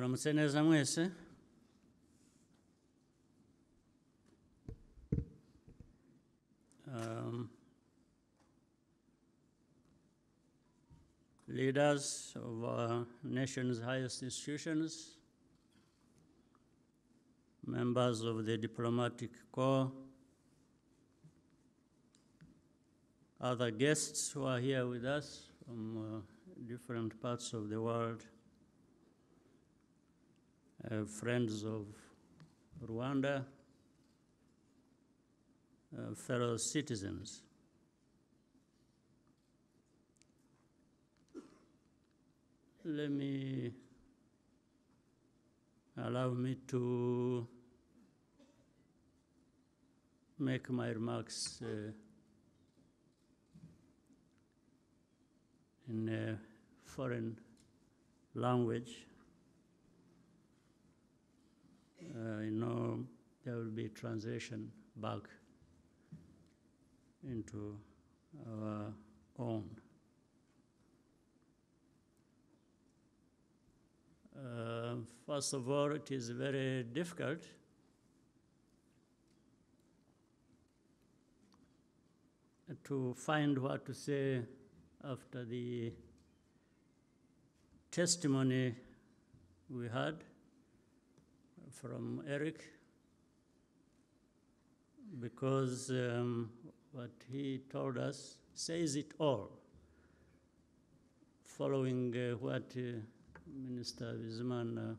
Mwaramutse neza mwese. Leaders of our nation's highest institutions, members of the diplomatic corps, other guests who are here with us from different parts of the world, friends of Rwanda, fellow citizens. Allow me to make my remarks in a foreign language. I know there will be translation back into our own. First of all, it is very difficult to find what to say after the testimony we had from Eric, because what he told us says it all, following what Minister Bizimana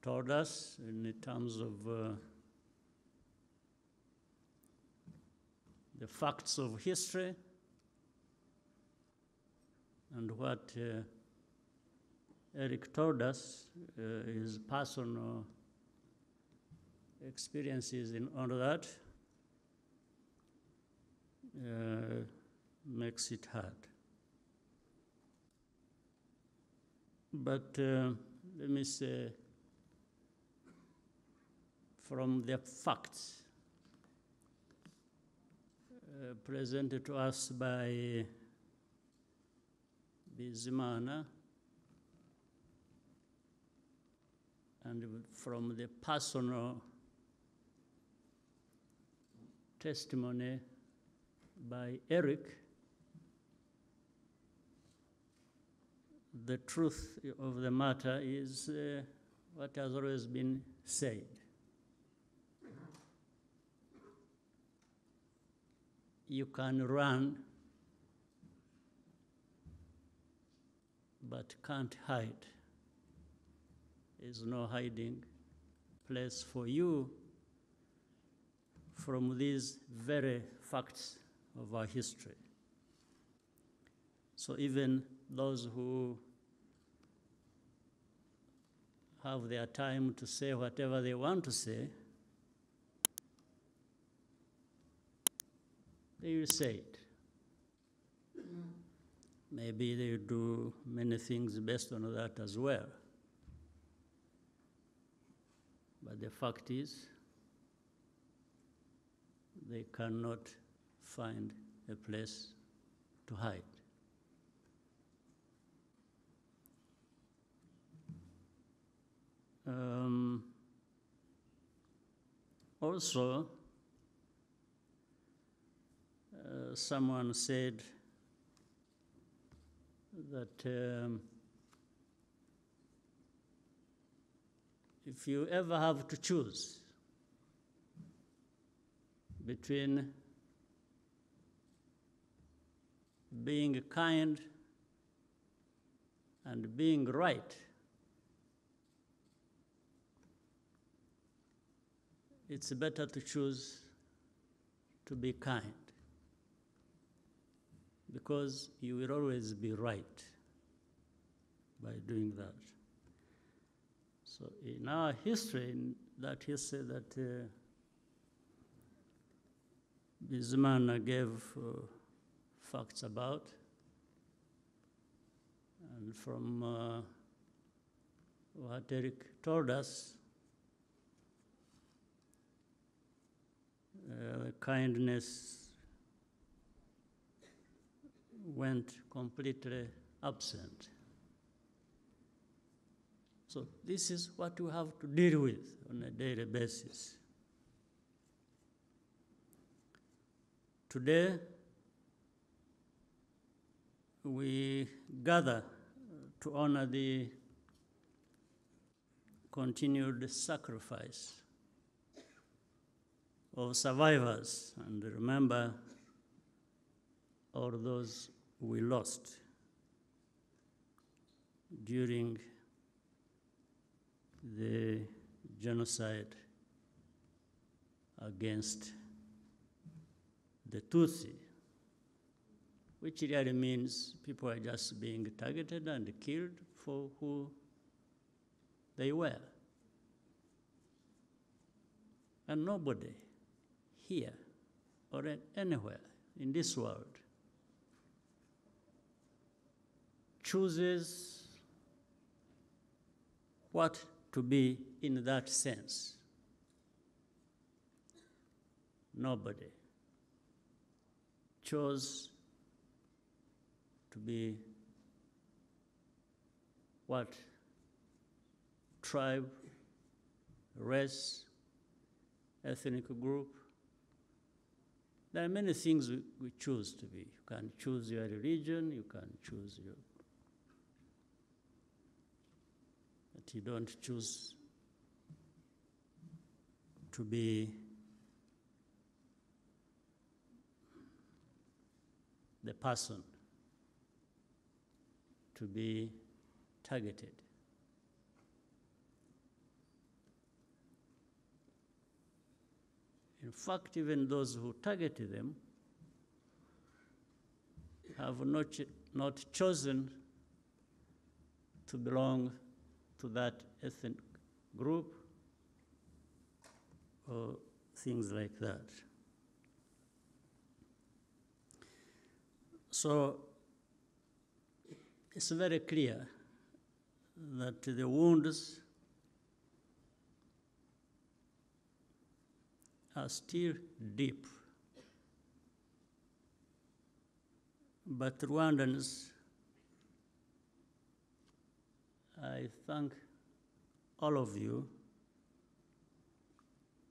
told us in terms of the facts of history and what Eric told us, his personal experiences in all that, makes it hard. But let me say, from the facts presented to us by Bizimana, and from the personal testimony by Eric, the truth of the matter is what has always been said. You can run, but can't hide. There's no hiding place for you from these very facts of our history. So even those who have their time to say whatever they want to say, they will say it. Maybe they will do many things based on that as well. But the fact is, they cannot find a place to hide. Also, someone said that if you ever have to choose between being kind and being right, it's better to choose to be kind, because you will always be right by doing that. So in our history, in that history that Bizimana gave facts about, and from what Eric told us, kindness went completely absent. So this is what we have to deal with on a daily basis. Today, we gather to honor the continued sacrifice of survivors and remember all those we lost during the genocide against the Tutsi, which really means people are just being targeted and killed for who they were. And nobody here or anywhere in this world chooses what to be in that sense. Nobody chose to be what tribe, race, ethnic group. There are many things we choose to be. You can choose your religion, you can choose your, but you don't choose to be the person to be targeted. In fact, even those who targeted them have not chosen to belong to that ethnic group or things like that. So it's very clear that the wounds are still deep. But Rwandans, I thank all of you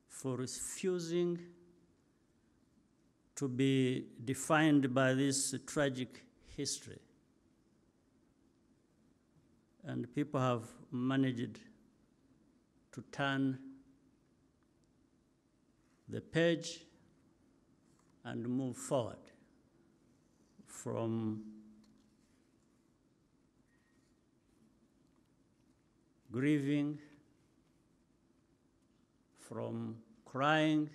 for refusing to be defined by this tragic history. And people have managed to turn the page and move forward from grieving, from crying,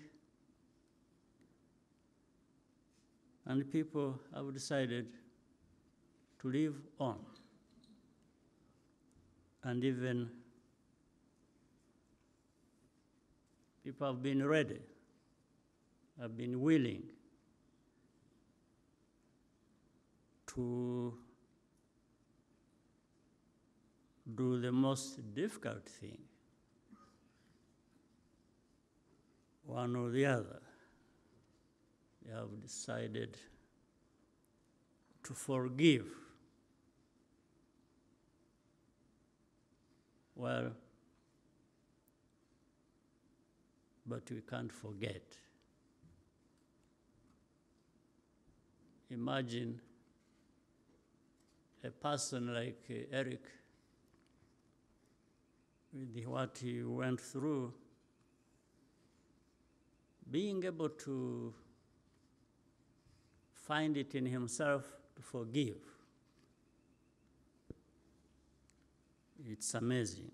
and people have decided to live on. And even people have been ready, have been willing to do the most difficult thing, one or the other. They have decided to forgive. Well, but we can't forget. Imagine a person like Eric, with what he went through, being able to find it in himself to forgive. It's amazing.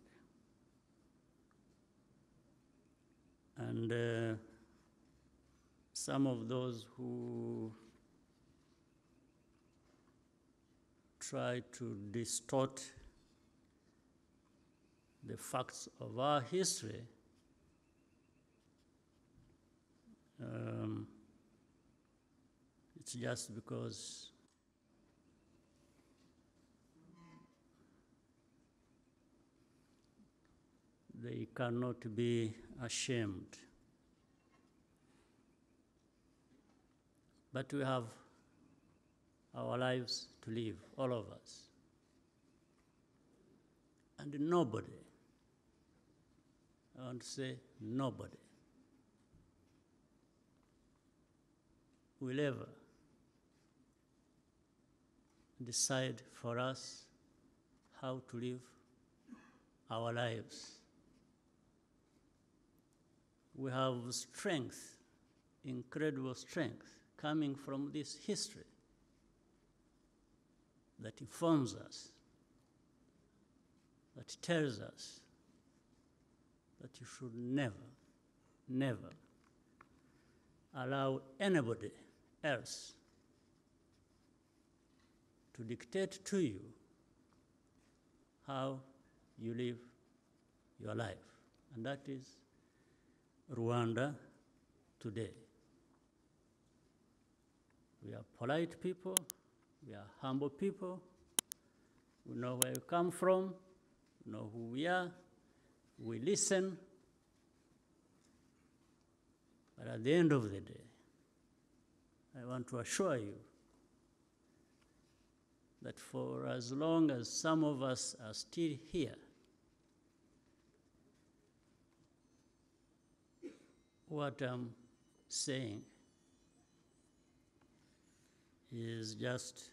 And some of those who try to distort the facts of our history it's just because they cannot be ashamed. But we have our lives to live, all of us. And nobody I want to say nobody will ever decide for us how to live our lives. We have strength, incredible strength, coming from this history that informs us, that tells us that you should never, never allow anybody else to dictate to you how you live your life. And that is Rwanda today. We are polite people, we are humble people, we know where we come from, we know who we are, we listen. But at the end of the day, I want to assure you that for as long as some of us are still here, what I'm saying is just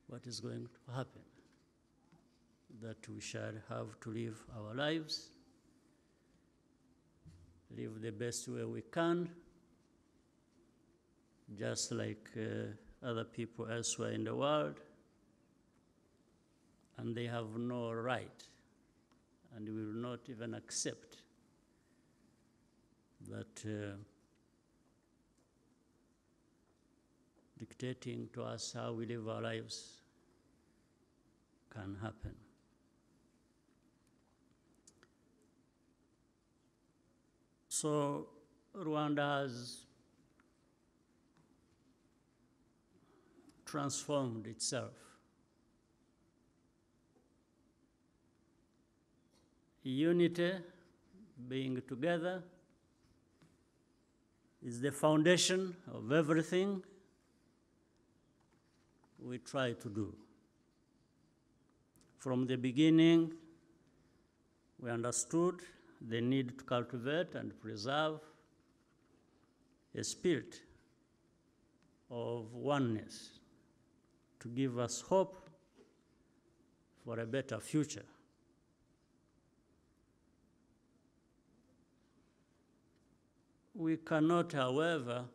what is going to happen, that we shall have to live our lives, live the best way we can, just like other people elsewhere in the world, and they have no right, and we will not even accept that dictating to us how we live our lives can happen. So Rwanda has transformed itself. Unity, being together, is the foundation of everything we try to do. From the beginning, we understood the need to cultivate and preserve a spirit of oneness to give us hope for a better future. We cannot, however,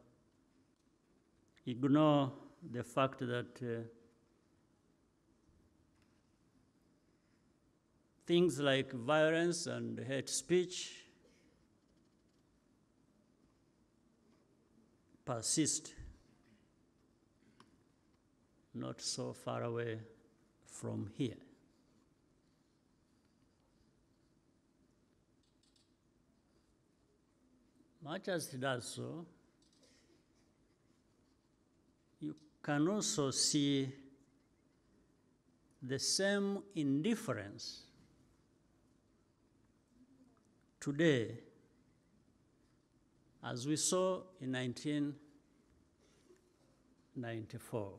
ignore the fact that things like violence and hate speech persist not so far away from here. Much as it does so, you can also see the same indifference today as we saw in 1994.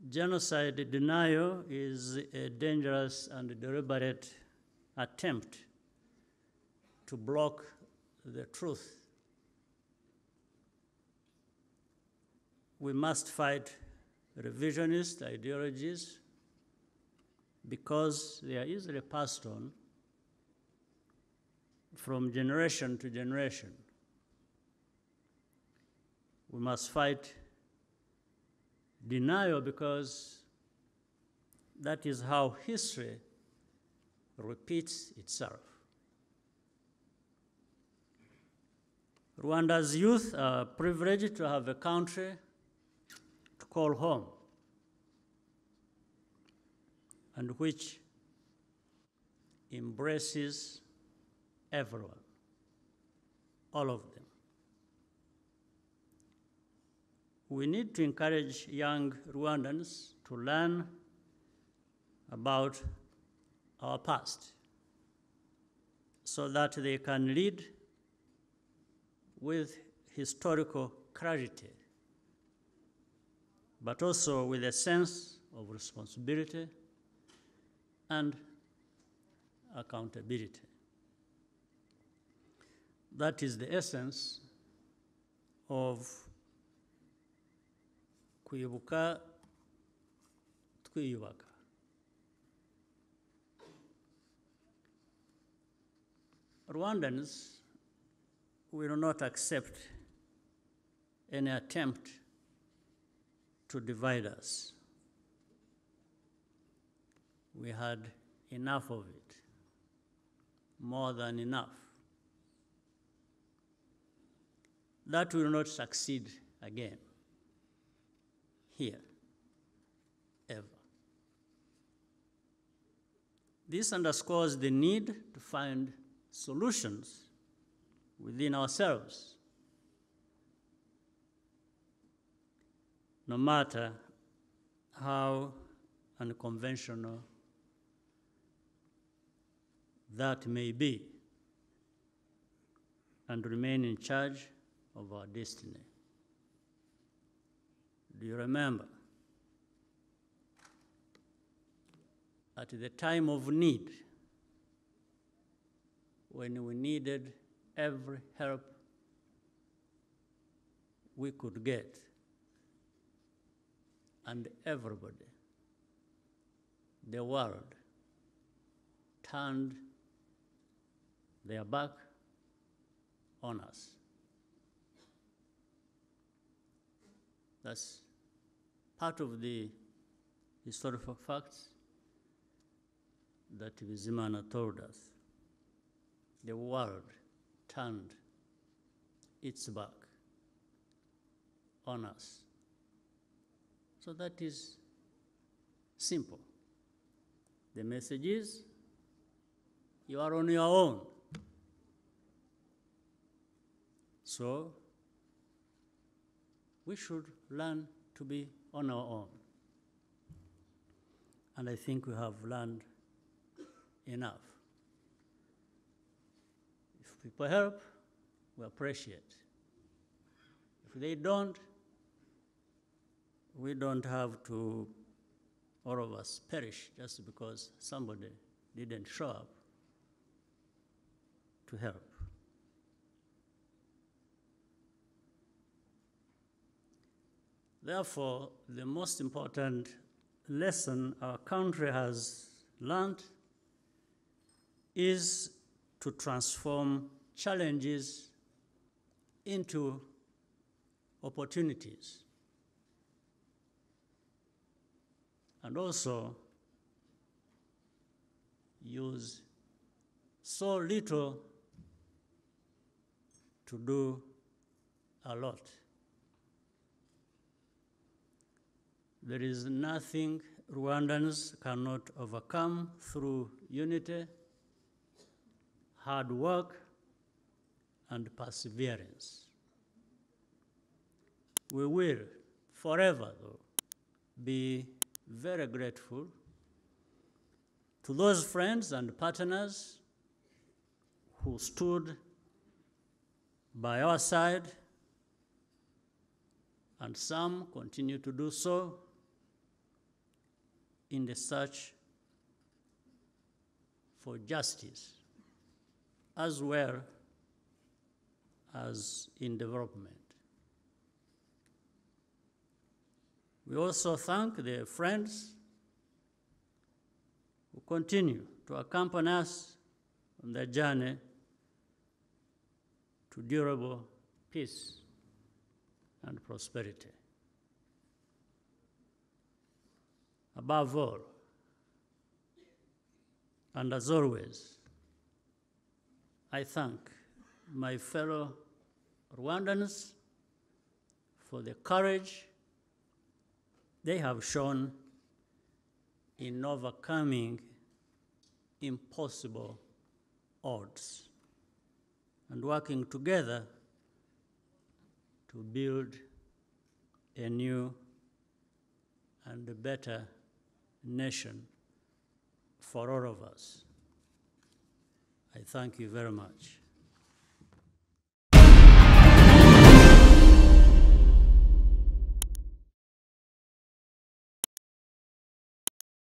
Genocide denial is a dangerous and deliberate attempt to block the truth. We must fight revisionist ideologies because they are easily passed on from generation to generation. We must fight denial because that is how history repeats itself. Rwanda's youth are privileged to have a country to call home, and which embraces everyone, all of them. We need to encourage young Rwandans to learn about our past so that they can lead with historical clarity, but also with a sense of responsibility and accountability. That is the essence of kwibuka twiyubaka. Rwandans will not accept any attempt to divide us. We had enough of it, more than enough. That will not succeed again, here, ever. This underscores the need to find solutions within ourselves, no matter how unconventional that may be, and remain in charge of our destiny. Do you remember? At the time of need, when we needed every help we could get, and everybody, the world, turned their back on us. That's part of the historical facts that Bizimana told us. The world turned its back on us. So that is simple. The message is, you are on your own. So we should learn to be on our own. And I think we have learned enough. If people help, we appreciate. If they don't, we don't have to, all of us, perish just because somebody didn't show up to help. Therefore, the most important lesson our country has learned is to transform challenges into opportunities. And also use so little to do a lot. There is nothing Rwandans cannot overcome through unity, hard work, and perseverance. We will forever, though, be very grateful to those friends and partners who stood by our side, and some continue to do so in the search for justice, as well as in development. We also thank the friends who continue to accompany us on the journey to durable peace and prosperity. Above all, and as always, I thank my fellow Rwandans for the courage they have shown in overcoming impossible odds and working together to build a new and a better nation for all of us. I thank you very much.